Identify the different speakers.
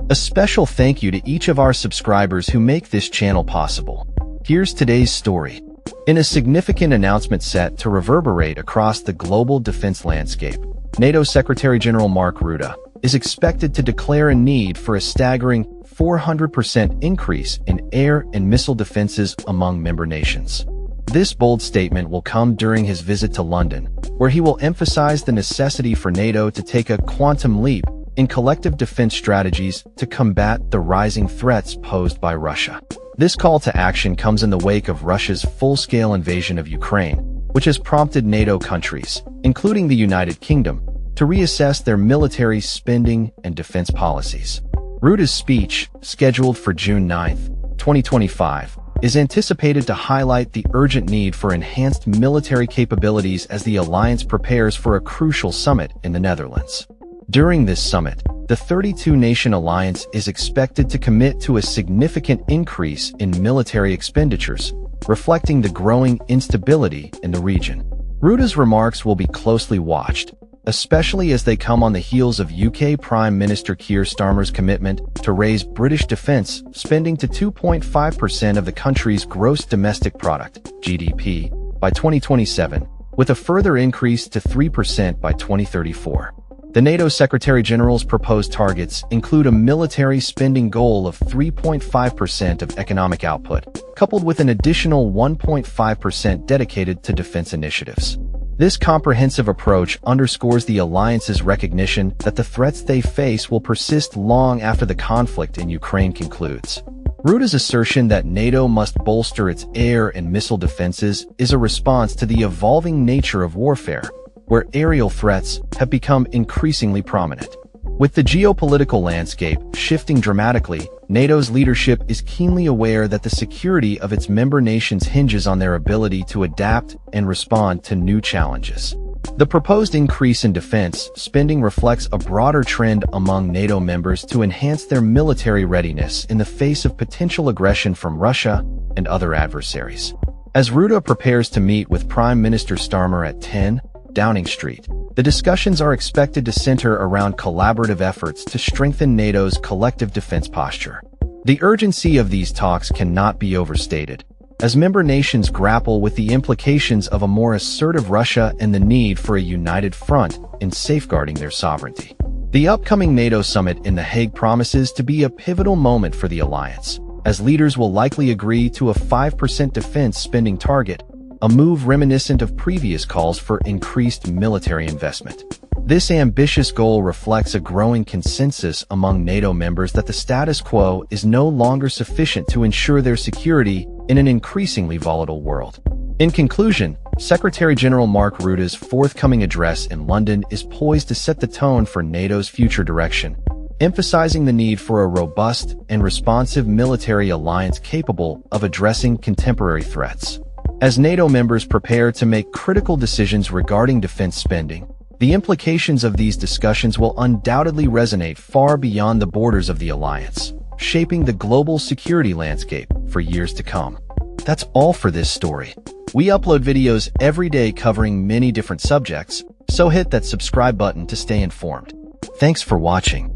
Speaker 1: A special thank you to each of our subscribers who make this channel possible. Here's today's story. In a significant announcement set to reverberate across the global defense landscape, NATO Secretary-General Mark Rutte is expected to declare a need for a staggering 400% increase in air and missile defenses among member nations. This bold statement will come during his visit to London, where he will emphasize the necessity for NATO to take a quantum leap in collective defense strategies to combat the rising threats posed by Russia. This call to action comes in the wake of Russia's full-scale invasion of Ukraine, which has prompted NATO countries, including the United Kingdom, to reassess their military spending and defense policies. Rutte's speech, scheduled for June 9, 2025, is anticipated to highlight the urgent need for enhanced military capabilities as the alliance prepares for a crucial summit in the Netherlands. During this summit, the 32-nation alliance is expected to commit to a significant increase in military expenditures, reflecting the growing instability in the region. Rutte's remarks will be closely watched, especially as they come on the heels of UK Prime Minister Keir Starmer's commitment to raise British defence spending to 2.5% of the country's gross domestic product, GDP, by 2027, with a further increase to 3% by 2034. The NATO Secretary-General's proposed targets include a military spending goal of 3.5% of economic output, coupled with an additional 1.5% dedicated to defense initiatives. This comprehensive approach underscores the alliance's recognition that the threats they face will persist long after the conflict in Ukraine concludes. Rutte's assertion that NATO must bolster its air and missile defenses is a response to the evolving nature of warfare, where aerial threats have become increasingly prominent. With the geopolitical landscape shifting dramatically, NATO's leadership is keenly aware that the security of its member nations hinges on their ability to adapt and respond to new challenges. The proposed increase in defense spending reflects a broader trend among NATO members to enhance their military readiness in the face of potential aggression from Russia and other adversaries. As Rutte prepares to meet with Prime Minister Starmer at 10 Downing Street, the discussions are expected to center around collaborative efforts to strengthen NATO's collective defense posture. The urgency of these talks cannot be overstated, as member nations grapple with the implications of a more assertive Russia and the need for a united front in safeguarding their sovereignty. The upcoming NATO summit in The Hague promises to be a pivotal moment for the alliance, as leaders will likely agree to a 5% defense spending target, a move reminiscent of previous calls for increased military investment. This ambitious goal reflects a growing consensus among NATO members that the status quo is no longer sufficient to ensure their security in an increasingly volatile world. In conclusion, Secretary-General Mark Rutte's forthcoming address in London is poised to set the tone for NATO's future direction, emphasizing the need for a robust and responsive military alliance capable of addressing contemporary threats. As NATO members prepare to make critical decisions regarding defense spending, the implications of these discussions will undoubtedly resonate far beyond the borders of the alliance, shaping the global security landscape for years to come. That's all for this story. We upload videos every day covering many different subjects, so hit that subscribe button to stay informed. Thanks for watching.